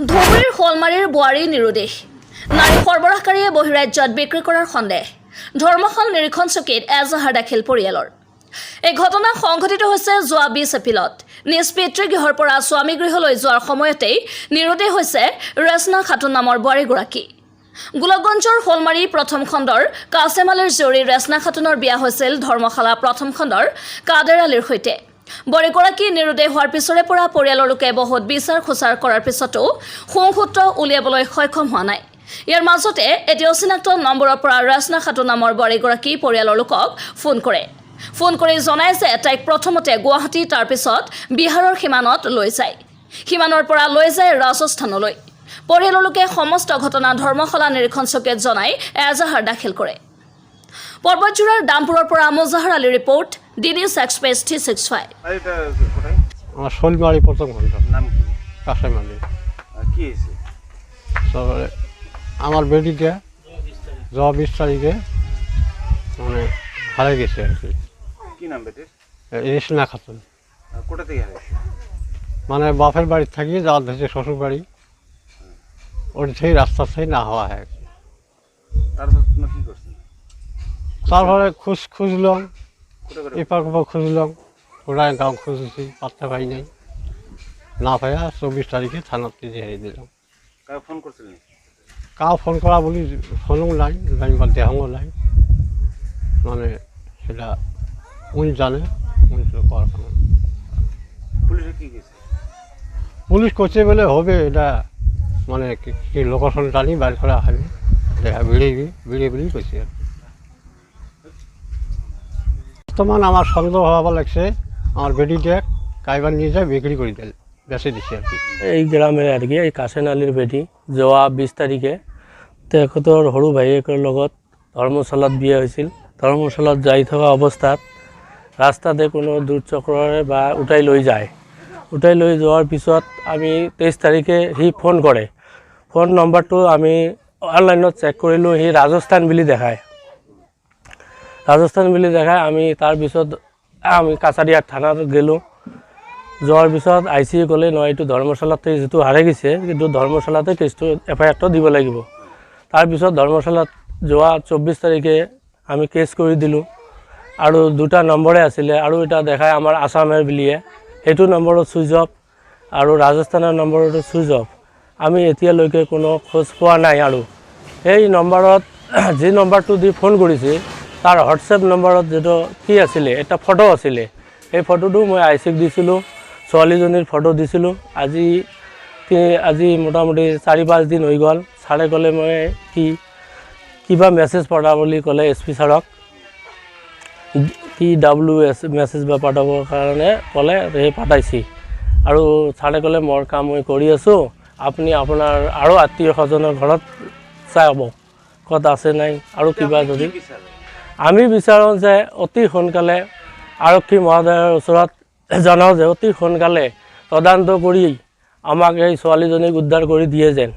ধুবুৰীৰ শলমাৰীৰ বোৱাৰী নিৰুদেশ নাৰী সৰবৰাহকাৰীয়ে বহিৰাজ্যত বিক্ৰী কৰাৰ সন্দেহ ধৰ্মশাল নিৰীক্ষণ চকীত এজাহাৰ দাখিল পৰিয়ালৰ এই ঘটনা সংঘটিত হৈছে যোৱা 20 এপ্ৰিলত নিজ পিতৃগৃহৰ পৰা স্বামী গৃহলৈ যোৱাৰ সময়তেই নিৰুদেশ হৈছে ৰেচনা খাতুন নামৰ বোৱাৰীগৰাকী গোলকগঞ্জৰ শলমাৰী প্ৰথম খণ্ডৰ কাছেম আলীৰ জৰি ৰেচনা খাতুনৰ বিয়া হৈছিল ধৰ্মশালা প্ৰথম খণ্ডৰ কাদেৰ আলীৰ সৈতে বৰিগৰাকী নিৰুদেশ হোৱাৰ পিছৰে পৰা পৰিয়ালৰ লোকে বহুত বিচাৰ খোচাৰ কৰাৰ পিছতো সংসূত্ৰ উলিয়াবলৈ সক্ষম হোৱা নাই ইয়াৰ মাজতে এটি অচিনাক্ত নম্বৰৰ পৰা ৰেচনা খাতুন নামৰ বৰিগৰাকী পৰিয়ালৰ লোকক ফোন কৰি জনায় যে তাইক প্ৰথমতে গুৱাহাটী তাৰ পিছত বিহাৰৰ সীমানত লৈ যায় সীমানৰ পৰা লৈ যায় ৰাজস্থানলৈ পৰিয়ালৰ লোকে সমস্ত ঘটনা ধৰ্মশালা নিৰীক্ষণ চকীত জনাই এজাহাৰ দাখিল কৰে পৰ্বতজোৰাৰ দামপুৰৰ পৰা মুজাহাৰ আলী ৰিপৰ্ট DNews Express 365 আমার শৈলমারি প্রথম ঘন্টা নাম কি কাশেম আলী কি হয়েছে তারপরে আমার বেটিটা 20 তারিখে মানে হারিয়ে গেছে আর কি কি নাম বেটির রেশনা খাতুন কোথা থেকে হারিয়েছে মানে বাপের বাড়ি থাকি যাওয়ার ধরেছে শ্বশুর বাড়ি ওর সেই রাস্তা থেকে না হওয়া হয় তারপর তুমি কি করছেন তারপরে খুঁজলাম কোথা করে এপার ওপার খুঁজলাম ওরা গাঁও খুঁজেছি পাত্তা পাই নাই না পাইয়া 24 তারিখে থানাতে হারিয়ে দিলাম কাউ ফোন করছিলেন কাউ ফোন করা বলি ফোনও নাই জানিবার দেহও নাই মানে সেটা উনি জানে উনি তো করার কোনো পুলিশে কি গেছে পুলিশ করছে বলে হবে এটা মানে কি লোকেশন জানি বাইর করা হবে দেখা ভিড়িয়ে করছে আর কি। বর্তমান আমার সন্দেহ হওয়া লাগছে আমার বেটিটা কাইবার নিয়ে যায় বিক্রি করে দিল বেঁচে দিচ্ছে আর কি এই গ্রামের আর কি এই কাশেম আলীর বেটি যোৱা 20 তাৰিখে তেখেতৰ সৰু ভাইয়েকৰ লগত ধৰ্মশালাত বিয়া হৈছিল ধৰ্মশালাত যাই থকা অৱস্থাত ৰাস্তাতে কোনো দুৰ্চক্ৰৰে বা উঠাই লৈ যায় উঠাই লৈ যোৱাৰ পিছত আমি 23 তাৰিখে সি ফোন কৰে ফোন নম্বৰটো আমি অনলাইনত চেক কৰিলোঁ সি ৰাজস্থান বুলি দেখায় আমি তাৰপিছত আমি কাছাৰীয়াত থানাত গ'লোঁ যোৱাৰ পিছত IC ক'লে নহয় এইটো ধৰ্মশালাতে যিটো হাৰাই গৈছে কিন্তু ধৰ্মশালাতে কেছটো FIR দিব লাগিব তাৰপিছত ধৰ্মশালাত যোৱা 24 তাৰিখে আমি কেছ কৰি দিলোঁ আৰু দুটা নম্বৰে আছিলে আৰু এটা দেখায় আমাৰ আসামেৰ বুলিয়ে সেইটো নম্বৰত সুইচ অফ আৰু ৰাজস্থানৰ নম্বৰটো সুইচ অফ আমি এতিয়ালৈকে কোনো খোজ পোৱা নাই আৰু এই নম্বৰত যি নম্বৰটো দি ফোন কৰিছে তাৰ হোৱাটছএপ নম্বৰত যেটো কি আছিলে এটা ফটো আছিলে এই ফটোটো মই ICক দিছিলোঁ ছোৱালীজনীৰ ফটো দিছিলোঁ আজি মোটামুটি 4-5 দিন হৈ গ'ল ছাৰে ক'লে মই কিবা মেছেজ পঢ়া বুলি ক'লে SP ছাৰক TWS মেছেজ বা পঠাবৰ কাৰণে ক'লে সেই পঠাইছি আৰু ছাৰে ক'লে মোৰ কাম মই কৰি আছোঁ আপুনি আপোনাৰ আৰু আত্মীয় স্বজনৰ ঘৰত চাব ক'ত আছে নাই আৰু কিবা যদি আমি বিচাৰোঁ যে অতি সোনকালে আৰক্ষী মহোদয়ৰ ওচৰত জনাওঁ যে অতি সোনকালে তদন্ত কৰি আমাক এই ছোৱালীজনীক উদ্ধাৰ কৰি দিয়ে যেন